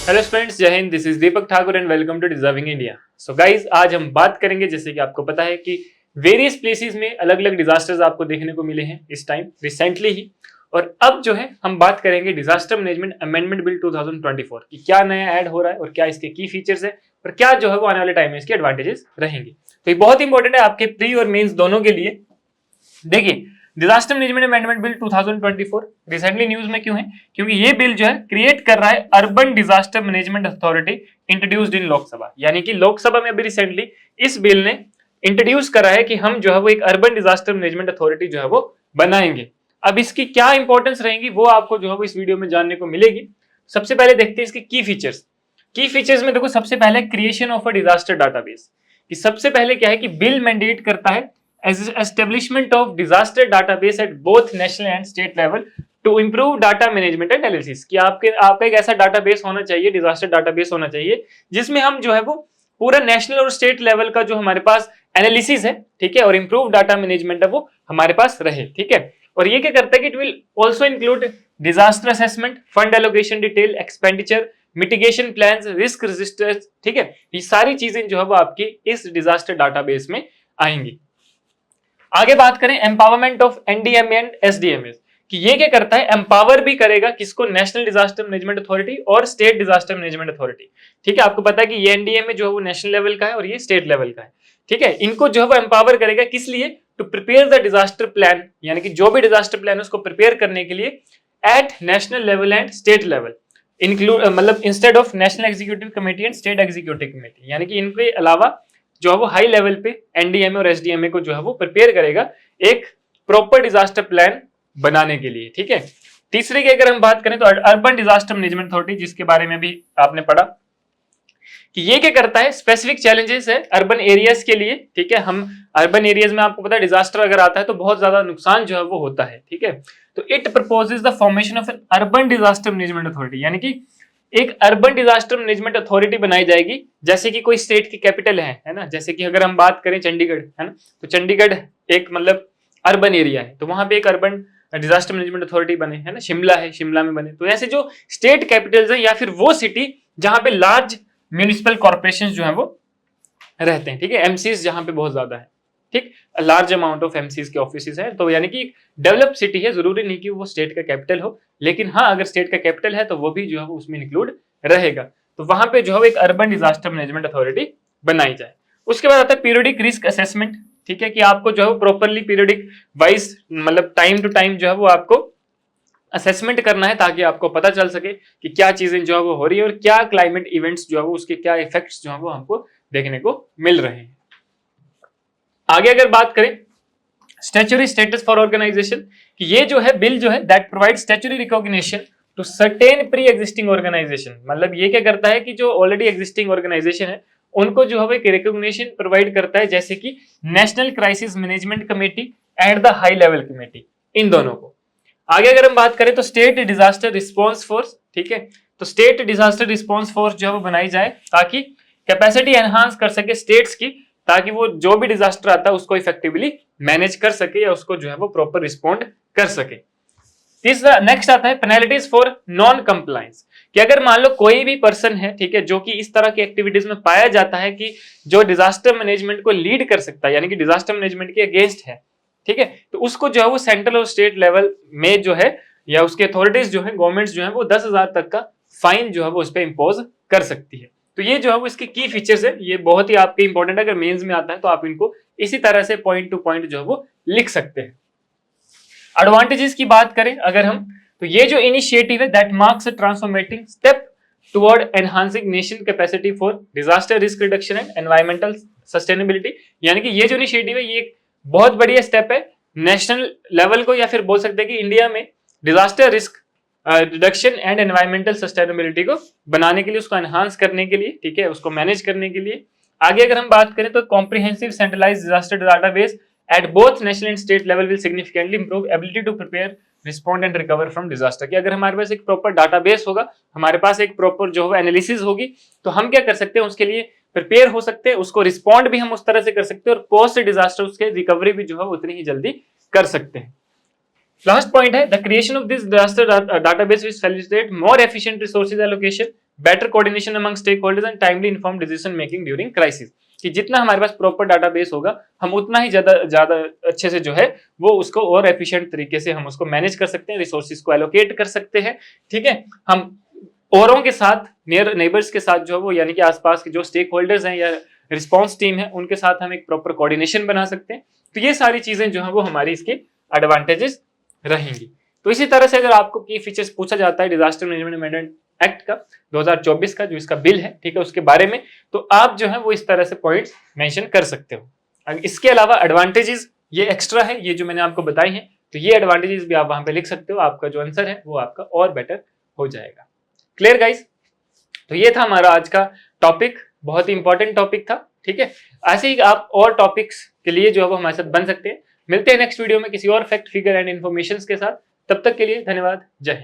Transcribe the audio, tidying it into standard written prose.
Hello students, Jai Hind. This is Deepak Thakur and welcome to deserving India. So guys, आज हम बात करेंगे, जैसे कि आपको पता है कि वेरियस प्लेसेस में अलग अलग डिजास्टर्स आपको देखने को मिले हैं इस टाइम रिसेंटली ही। और अब जो है हम बात करेंगे डिजास्टर मैनेजमेंट अमेंडमेंट बिल 2024 की क्या नया ऐड हो रहा है और क्या इसके की फीचर्स है और क्या जो है वो आने वाले टाइम में इसके एडवांटेजेस रहेंगे। तो ये बहुत इंपॉर्टेंट है आपके प्री और मेंस दोनों के लिए। देखिए, disaster management amendment bill 2024 recently news में क्यों है? क्योंकि ये बिल जो है क्रिएट कर रहा है urban disaster management authority introduced in Lok Sabha. यानी कि लोकसभा में अभी रिसेंटली इस बिल ने इंट्रोड्यूस करा है कि हम जो है वो एक अर्बन डिजास्टर मैनेजमेंट अथॉरिटी जो है वो बनाएंगे। अब इसकी क्या इंपॉर्टेंस रहेगी वो आपको जो है वो इस वीडियो में जानने को मिलेगी। सबसे पहले देखते हैं इसके की फीचर्स। की फीचर्स में देखो, सबसे पहले creation of a disaster database. कि सबसे पहले क्या है कि बिल मैंडेट करता है establishment of disaster database at both national and state level to improve data management and analysis। कि आपका एक ऐसा डाटाबेस होना चाहिए, डिजास्टर डाटाबेस होना चाहिए, जिसमें हम जो है वो पूरा नेशनल और स्टेट लेवल का जो हमारे पास एनालिसिस है, ठीक है, और इंप्रूव डाटा मैनेजमेंट है वो हमारे पास रहे, ठीक है। और ये क्या करता है कि it will also include disaster assessment, fund allocation detail, expenditure, mitigation plans, risk registers, ठीक है। ये सारी चीजें जो है वो आपकी इस डिजास्टर डाटाबेस में आएंगी। आगे बात करें एम्पावरमेंट ऑफ एनडीएमए एंड एसडीएमएस, कि ये क्या करता है, एम्पावर भी करेगा किसको, नेशनल डिजास्टर मैनेजमेंट अथॉरिटी और स्टेट डिजास्टर मैनेजमेंट अथॉरिटी, ठीक है। आपको पता है कि ये एनडीएमए जो है वो नेशनल लेवल का है और ये स्टेट लेवल का है, ठीक है। इनको जो है वो एम्पावर करेगा, किस लिए? To prepare the disaster plan, यानी कि जो भी डिजास्टर प्लान है उसको प्रिपेयर करने के लिए at national level and state level, include मतलब instead of national executive committee and state executive committee. यानी कि इनके अलावा जो है वो हाई लेवल पे एनडीएमए और एसडीएमए को जो है वो प्रिपेयर करेगा एक प्रॉपर डिजास्टर प्लान बनाने के लिए, ठीक है। तीसरे की अगर हम बात करें तो अर्बन डिजास्टर मैनेजमेंट अथॉरिटी, जिसके बारे में भी आपने पढ़ा कि ये क्या करता है, स्पेसिफिक चैलेंजेस है अर्बन एरियाज के लिए, ठीक है। हम अर्बन एरियाज में, आपको पता है डिजास्टर अगर आता है तो बहुत ज्यादा नुकसान जो है वो होता है, ठीक है। तो it proposes the formation of N urban disaster management authority, यानी कि एक अर्बन डिजास्टर मैनेजमेंट अथॉरिटी बनाई जाएगी, जैसे कि कोई स्टेट की कैपिटल है ना। जैसे कि अगर हम बात करें चंडीगढ़, है ना, तो चंडीगढ़ एक मतलब अर्बन एरिया है, तो वहां पे एक अर्बन डिजास्टर मैनेजमेंट अथॉरिटी बने, है ना। शिमला है, शिमला में बने। तो ऐसे जो स्टेट कैपिटल्स हैं या फिर वो सिटी जहां पे लार्ज म्यूनिसिपल कॉर्पोरेशन जो है वो रहते हैं, ठीक है, एमसीज जहां पे बहुत ज्यादा है, ठीक, लार्ज अमाउंट ऑफ एमसीज के ऑफिस है, तो यानी कि डेवलप सिटी है। जरूरी नहीं कि वो स्टेट का कैपिटल हो, लेकिन हाँ, अगर स्टेट का कैपिटल है तो वो भी जो है वो उसमें इंक्लूड रहेगा। तो वहां पे जो है एक अर्बन डिजास्टर मैनेजमेंट अथॉरिटी बनाई जाए। उसके बाद आता है पीरियडिक रिस्क असेसमेंट, ठीक है, कि आपको जो है प्रॉपरली पीरियडिक वाइज मतलब टाइम टू टाइम जो है वो आपको असेसमेंट करना है, ताकि आपको पता चल सके कि क्या चीजें जो है वो हो रही है और क्या क्लाइमेट इवेंट्स जो है वो उसके क्या इफेक्ट्स जो है वो हमको देखने को मिल रहे हैं। आगे अगर बात करें स्टैट्यूटरी स्टेटस फॉर ऑर्गेनाइजेशन, कि ये जो है बिल जो है that provide statutory recognition to certain pre existing organisation. मतलब ये क्या करता है कि जो ऑलरेडी एग्जिस्टिंग ऑर्गेनाइजेशन है उनको जो है एक रिकॉग्निशन प्रोवाइड करता है, जैसे कि national crisis management committee and the high level committee, इन दोनों को। आगे अगर हम बात करें तो स्टेट डिजास्टर रिस्पॉन्स फोर्स, ठीक है, तो स्टेट डिजास्टर रिस्पॉन्स फोर्स जो है वो बनाई जाए ताकि कैपेसिटी एनहांस कर सके स्टेट्स की, ताकि वो जो भी डिजास्टर आता है उसको इफेक्टिवली मैनेज कर सके या उसको जो है वो प्रॉपर रिस्पॉन्ड कर सके। तीसरा नेक्स्ट आता है पेनल्टीज फॉर नॉन कंप्लायंस, कि अगर मान लो कोई भी पर्सन है, ठीक है, जो कि इस तरह की एक्टिविटीज में पाया जाता है कि जो डिजास्टर मैनेजमेंट को लीड कर सकता है, यानी कि डिजास्टर मैनेजमेंट के अगेंस्ट है, ठीक है, तो उसको जो है वो सेंट्रल और स्टेट लेवल में जो है या उसके अथॉरिटीज जो है, गवर्नमेंट जो है वो 10,000 तक का फाइन जो है वो उस पर इंपोज कर सकती है। तो ये जो है वो इसके की फीचर्स है, ये बहुत ही आपके इंपॉर्टेंट है। अगर मेंस में आता है तो आप इनको इसी तरह से पॉइंट टू पॉइंट जो है वो लिख सकते हैं। एडवांटेजेस की बात करें अगर हम, तो ये जो इनिशिएटिव है that marks a transformating step toward enhancing nation capacity for disaster risk reduction and environmental sustainability, यानी कि ये जो इनिशिएटिव है ये एक बहुत बढ़िया स्टेप है नेशनल लेवल को, या फिर बोल सकते हैं कि इंडिया में disaster risk reduction and environmental sustainability को बनाने के लिए, उसको एनहांस करने के लिए, ठीक है, उसको मैनेज करने के लिए। आगे अगर हम बात करें तो comprehensive centralised disaster database at both national and state level will significantly improve ability to prepare respond and recover from disaster. कि अगर हमारे पास एक प्रॉपर डाटाबेस होगा, हमारे पास एक प्रॉपर जो है एनालिसिस होगी, तो हम क्या कर सकते हैं, उसके लिए प्रिपेयर हो सकते हैं, उसको रिस्पॉन्ड भी हम उस तरह से कर सकते हैं और पोस्ट डिजास्टर उसके रिकवरी भी जो है उतनी ही जल्दी कर सकते हैं। लास्ट पॉइंट है the creation of this disaster database will facilitate more efficient resources allocation better coordination among stake holders and timely inform decision making during crisis, कि जितना हमारे पास प्रॉपर डाटाबेस होगा हम उतना ही ज्यादा अच्छे से जो है वो उसको और एफिशिएंट तरीके से हम उसको मैनेज कर सकते हैं, रिसोर्सेज को एलोकेट कर सकते हैं। ठीक है, हम औरों के साथ, नेबर्स के साथ जो है वो, यानी कि आसपास के जो स्टेक होल्डर्स हैं या रिस्पॉन्स टीम है, उनके साथ हम एक प्रॉपर कोऑर्डिनेशन बना सकते हैं। तो ये सारी चीजें जो है वो हमारी इसके एडवांटेजेस रहेंगी। तो इसी तरह से अगर आपको की फीचर्स पूछा जाता है डिजास्टर मैनेजमेंट एक्ट का 2024 का जो इसका बिल है, ठीक है, उसके बारे में, तो आप जो है वो इस तरह से पॉइंट्स मेंशन कर सकते हो। इसके अलावा एडवांटेजेस ये एक्स्ट्रा है, ये जो मैंने आपको बताई है, तो ये एडवांटेजेस भी आप वहां पे लिख सकते हो, आपका जो आंसर है वो आपका और बेटर हो जाएगा। Clear guys? तो ये था हमारा आज का टॉपिक, बहुत ही इंपॉर्टेंट टॉपिक था। ठीक है, ऐसे ही आप और टॉपिक्स के लिए जो है वो हमारे साथ बन सकते हैं। मिलते हैं नेक्स्ट वीडियो में किसी और फैक्ट, फिगर एंड इन्फॉर्मेशन के साथ। तब तक के लिए धन्यवाद। जय हिंद।